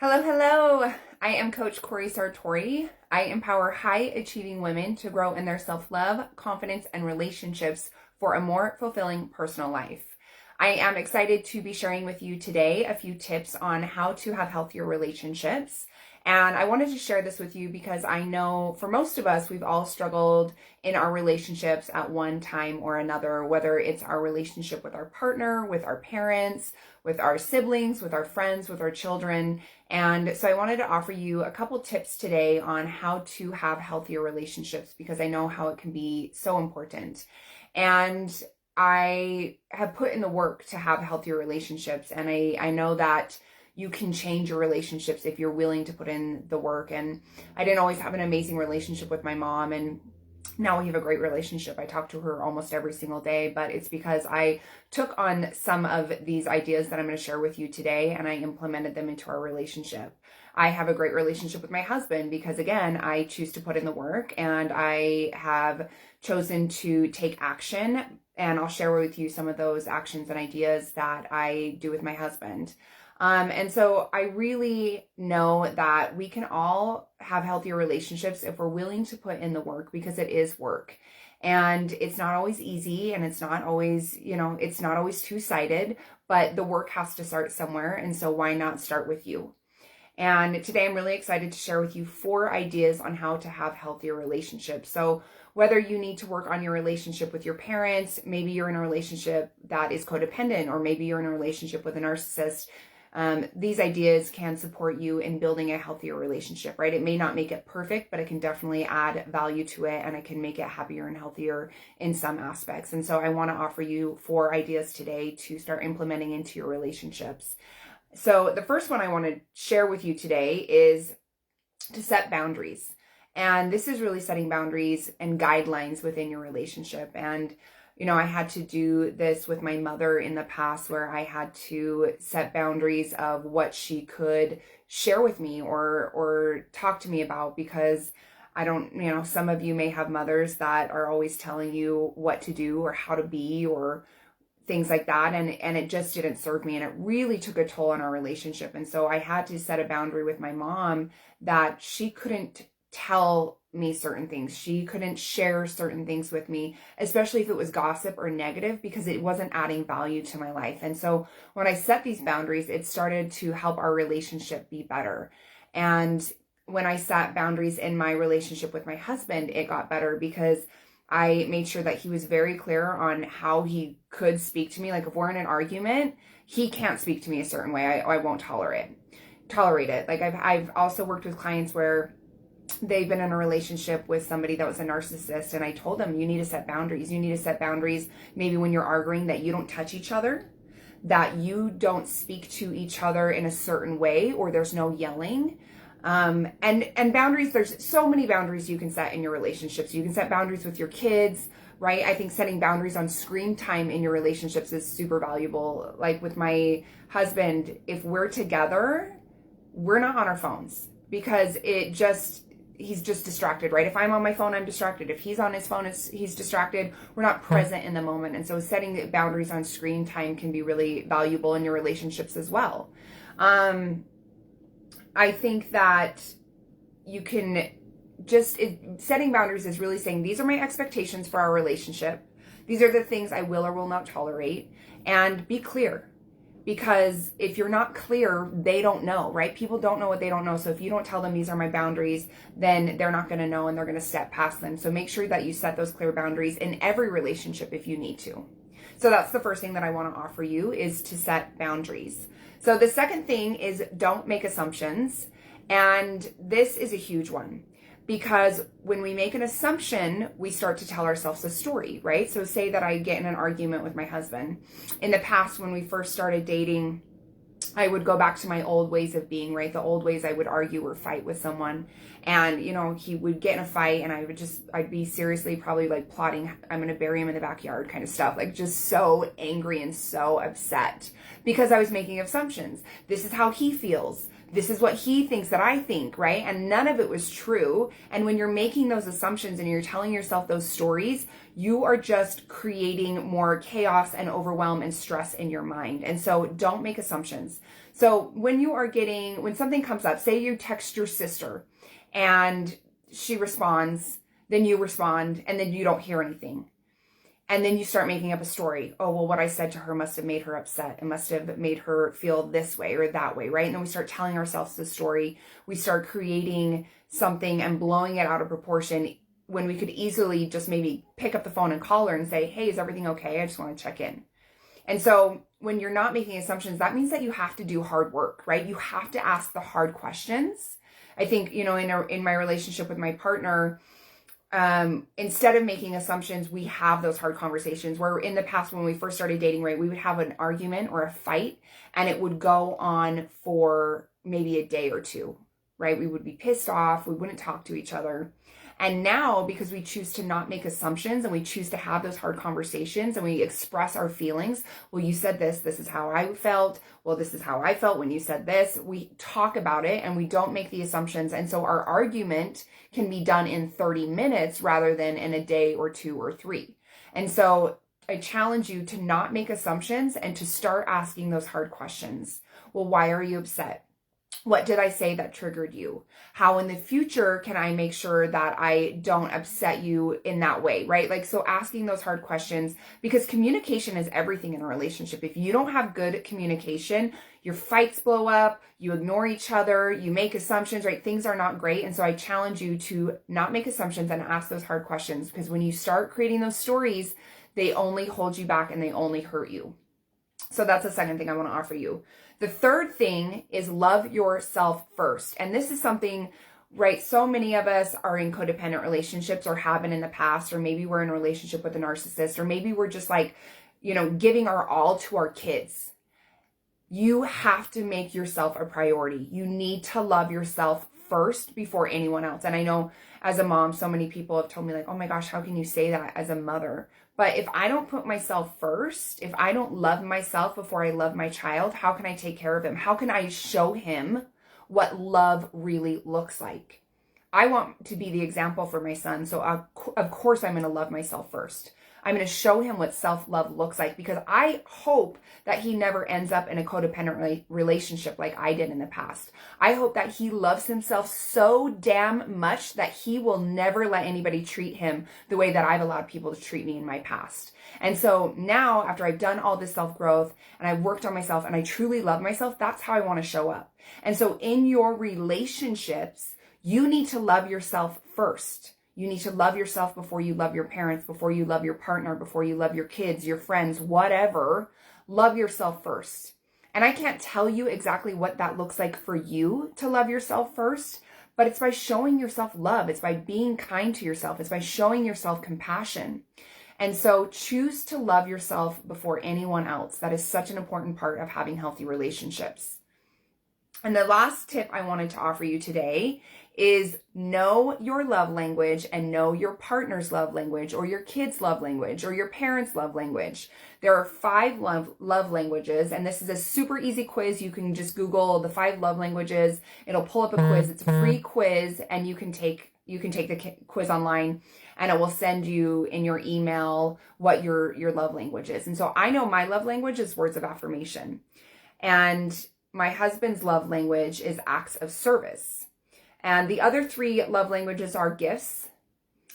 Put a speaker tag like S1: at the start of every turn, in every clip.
S1: Hello, hello. I am Coach Cori Sartori. I empower high-achieving women to grow in their self-love, confidence, and relationships for a more fulfilling personal life. I am excited to be sharing with you today a few tips on how to have healthier relationships. And I wanted to share this with you because I know for most of us, we've all struggled in our relationships at one time or another, whether it's our relationship with our partner, with our parents, with our siblings, with our friends, with our children. And so I wanted to offer you a couple tips today on how to have healthier relationships because I know how it can be so important. And I have put in the work to have healthier relationships, and I know that you can change your relationships if you're willing to put in the work. And I didn't always have an amazing relationship with my mom, and now we have a great relationship. I talk to her almost every single day, but it's because I took on some of these ideas that I'm going to share with you today and I implemented them into our relationship. I have a great relationship with my husband because, again, I choose to put in the work and I have chosen to take action, and I'll share with you some of those actions and ideas that I do with my husband. And so I really know that we can all have healthier relationships if we're willing to put in the work, because it is work. And it's not always easy, and it's not always, it's not always two-sided, but the work has to start somewhere. And so why not start with you? And today I'm really excited to share with you 4 ideas on how to have healthier relationships. So whether you need to work on your relationship with your parents, maybe you're in a relationship that is codependent, or maybe you're in a relationship with a narcissist, these ideas can support you in building a healthier relationship, right? It may not make it perfect, but it can definitely add value to it, and it can make it happier and healthier in some aspects. And so I want to offer you 4 ideas today to start implementing into your relationships. So the first one I want to share with you today is to set boundaries. And this is really setting boundaries and guidelines within your relationship. And I had to do this with my mother in the past, where I had to set boundaries of what she could share with me or talk to me about, because I don't, some of you may have mothers that are always telling you what to do or how to be or things like that. And it just didn't serve me. And it really took a toll on our relationship. And so I had to set a boundary with my mom that she couldn't tell me certain things. She couldn't share certain things with me, especially if it was gossip or negative, because it wasn't adding value to my life. And so when I set these boundaries, it started to help our relationship be better. And when I set boundaries in my relationship with my husband, it got better because I made sure that he was very clear on how he could speak to me. Like if we're in an argument, he can't speak to me a certain way. I won't tolerate it. Like I've also worked with clients where they've been in a relationship with somebody that was a narcissist, and I told them, you need to set boundaries. You need to set boundaries maybe when you're arguing, that you don't touch each other, that you don't speak to each other in a certain way, or there's no yelling. And boundaries, there's so many boundaries you can set in your relationships. You can set boundaries with your kids, right? I think setting boundaries on screen time in your relationships is super valuable. Like with my husband, if we're together, we're not on our phones, because he's just distracted, right? If I'm on my phone, I'm distracted. If he's on his phone, he's distracted. We're not present in the moment. And so setting boundaries on screen time can be really valuable in your relationships as well. I think that you can setting boundaries is really saying, these are my expectations for our relationship. These are the things I will or will not tolerate, and be clear. Because if you're not clear, they don't know, right? People don't know what they don't know. So if you don't tell them these are my boundaries, then they're not going to know, and they're going to step past them. So make sure that you set those clear boundaries in every relationship if you need to. So that's the first thing that I want to offer you, is to set boundaries. So the second thing is, don't make assumptions. And this is a huge one, because when we make an assumption, we start to tell ourselves a story, right? So say that I get in an argument with my husband. In the past, when we first started dating, I would go back to my old ways of being, right? The old ways I would argue or fight with someone. And, he would get in a fight, and I'd be seriously probably like plotting, I'm going to bury him in the backyard kind of stuff. Like just so angry and so upset because I was making assumptions. This is how he feels. This is what he thinks that I think, right? And none of it was true. And when you're making those assumptions and you're telling yourself those stories, you are just creating more chaos and overwhelm and stress in your mind. And so don't make assumptions. So when something comes up, say you text your sister and she responds, then you respond, and then you don't hear anything. And then you start making up a story. Oh, well, what I said to her must have made her upset. It must have made her feel this way or that way, right? And then we start telling ourselves the story. We start creating something and blowing it out of proportion when we could easily just maybe pick up the phone and call her and say, hey, is everything okay? I just want to check in. And so when you're not making assumptions, that means that you have to do hard work, right? You have to ask the hard questions. I think, in my relationship with my partner, instead of making assumptions, we have those hard conversations where in the past, when we first started dating, right, we would have an argument or a fight and it would go on for maybe a day or two, right? We would be pissed off. We wouldn't talk to each other. And now, because we choose to not make assumptions and we choose to have those hard conversations and we express our feelings, well, you said this is how I felt. Well, this is how I felt when you said this. We talk about it and we don't make the assumptions. And so our argument can be done in 30 minutes rather than in a day or 2 or 3. And so I challenge you to not make assumptions and to start asking those hard questions. Well, why are you upset? What did I say that triggered you? How in the future can I make sure that I don't upset you in that way, right? Like, so asking those hard questions, because communication is everything in a relationship. If you don't have good communication, your fights blow up, you ignore each other, you make assumptions, right? Things are not great. And so I challenge you to not make assumptions and ask those hard questions, because when you start creating those stories, they only hold you back and they only hurt you. So that's the second thing I want to offer you. The third thing is love yourself first. And this is something, right? So many of us are in codependent relationships or have been in the past, or maybe we're in a relationship with a narcissist, or maybe we're just like, giving our all to our kids. You have to make yourself a priority. You need to love yourself first before anyone else. And I know as a mom, so many people have told me like, oh my gosh, how can you say that as a mother? But if I don't put myself first, if I don't love myself before I love my child, how can I take care of him? How can I show him what love really looks like? I want to be the example for my son. So of course I'm going to love myself first. I'm going to show him what self-love looks like, because I hope that he never ends up in a codependent relationship like I did in the past. I hope that he loves himself so damn much that he will never let anybody treat him the way that I've allowed people to treat me in my past. And so now, after I've done all this self-growth and I've worked on myself and I truly love myself, that's how I want to show up. And so in your relationships, you need to love yourself first. You need to love yourself before you love your parents, before you love your partner, before you love your kids, your friends, whatever. Love yourself first. And I can't tell you exactly what that looks like for you to love yourself first, but it's by showing yourself love. It's by being kind to yourself. It's by showing yourself compassion. And so choose to love yourself before anyone else. That is such an important part of having healthy relationships. And the last tip I wanted to offer you today is know your love language and know your partner's love language, or your kids' love language, or your parents' love language. There are 5 love languages, and this is a super easy quiz. You can just Google the 5 love languages. It'll pull up a quiz. It's a free quiz, and you can take the quiz online, and it will send you in your email what your love language is. And so I know my love language is words of affirmation, and my husband's love language is acts of service. And the other 3 love languages are gifts.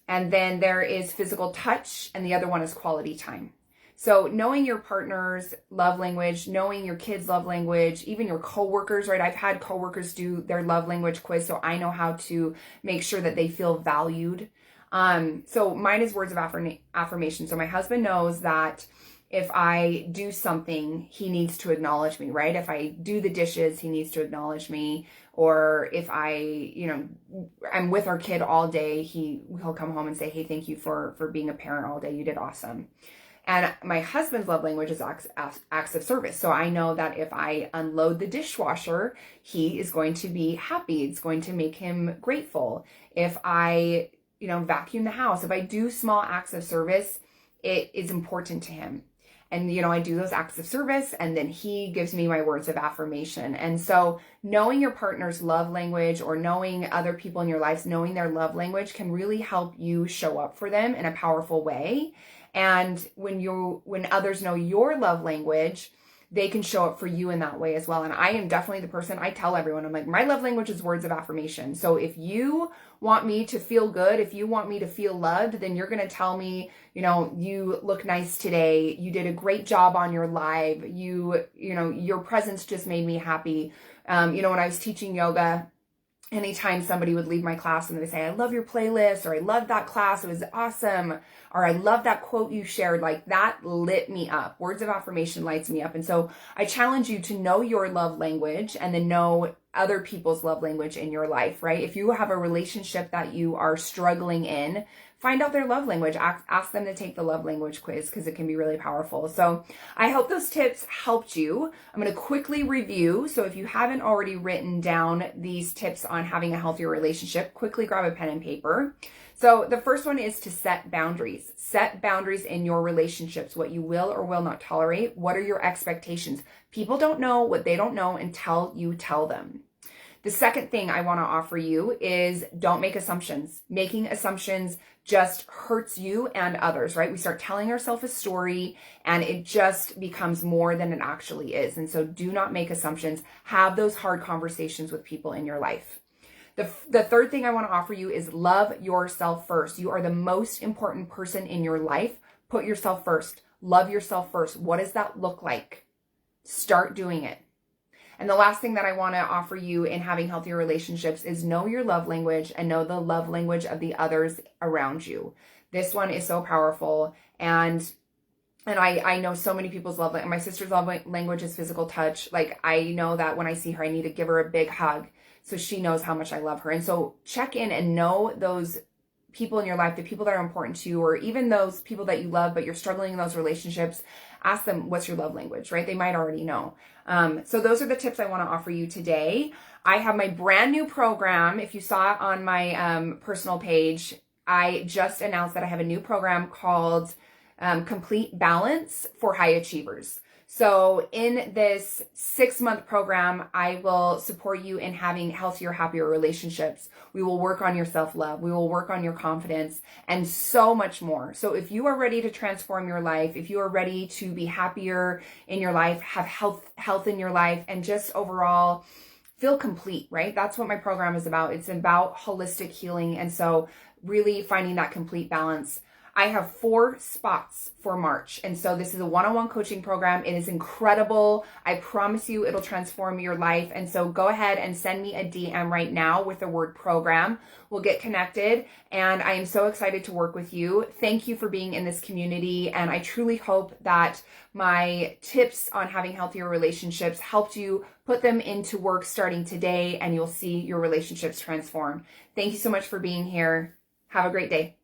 S1: And then there is physical touch, and the other one is quality time. So knowing your partner's love language, knowing your kids' love language, even your coworkers, right? I've had coworkers do their love language quiz, so I know how to make sure that they feel valued. So mine is words of affirmation. So my husband knows that if I do something, he needs to acknowledge me, right? If I do the dishes, he needs to acknowledge me. Or if I'm with our kid all day, he'll come home and say, hey, thank you for being a parent all day. You did awesome. And my husband's love language is acts of service. So I know that if I unload the dishwasher, he is going to be happy. It's going to make him grateful. If I, vacuum the house, if I do small acts of service, it is important to him. And, I do those acts of service, and then he gives me my words of affirmation. And so knowing your partner's love language, or knowing other people in your lives, knowing their love language, can really help you show up for them in a powerful way. And when others know your love language, they can show up for you in that way as well. And I am definitely the person, I tell everyone, I'm like, my love language is words of affirmation. So if you want me to feel good, if you want me to feel loved, then you're going to tell me, you look nice today. You did a great job on your live. Your presence just made me happy. When I was teaching yoga, anytime somebody would leave my class and they say, I love your playlist, or I love that class, it was awesome, or I love that quote you shared, like that lit me up. Words of affirmation lights me up. And so I challenge you to know your love language and then know other people's love language in your life, right? If you have a relationship that you are struggling in, find out their love language. Ask them to take the love language quiz because it can be really powerful. So I hope those tips helped you. I'm going to quickly review. So if you haven't already written down these tips on having a healthier relationship, quickly grab a pen and paper. So the first one is to set boundaries. Set boundaries in your relationships, what you will or will not tolerate. What are your expectations? People don't know what they don't know until you tell them. The second thing I want to offer you is don't make assumptions. Making assumptions just hurts you and others, right? We start telling ourselves a story and it just becomes more than it actually is. And so do not make assumptions. Have those hard conversations with people in your life. The third thing I want to offer you is love yourself first. You are the most important person in your life. Put yourself first. Love yourself first. What does that look like? Start doing it. And the last thing that I want to offer you in having healthier relationships is know your love language and know the love language of the others around you. This one is so powerful. And I know so many people's love language. My sister's love language is physical touch. Like, I know that when I see her, I need to give her a big hug so she knows how much I love her. And so check in and know those people in your life, the people that are important to you, or even those people that you love, but you're struggling in those relationships. Ask them, what's your love language, right? They might already know. So those are the tips I want to offer you today. I have my brand new program. If you saw it on my personal page, I just announced that I have a new program called Complete Balance for High Achievers. So in this 6-month program, I will support you in having healthier, happier relationships. We will work on your self-love. We will work on your confidence and so much more. So if you are ready to transform your life, if you are ready to be happier in your life, have health in your life, and just overall feel complete, right? That's what my program is about. It's about holistic healing. And so really finding that complete balance. I have 4 spots for March. And so this is a one-on-one coaching program. It is incredible. I promise you it'll transform your life. And so go ahead and send me a DM right now with the word program. We'll get connected. And I am so excited to work with you. Thank you for being in this community. And I truly hope that my tips on having healthier relationships helped you put them into work starting today, and you'll see your relationships transform. Thank you so much for being here. Have a great day.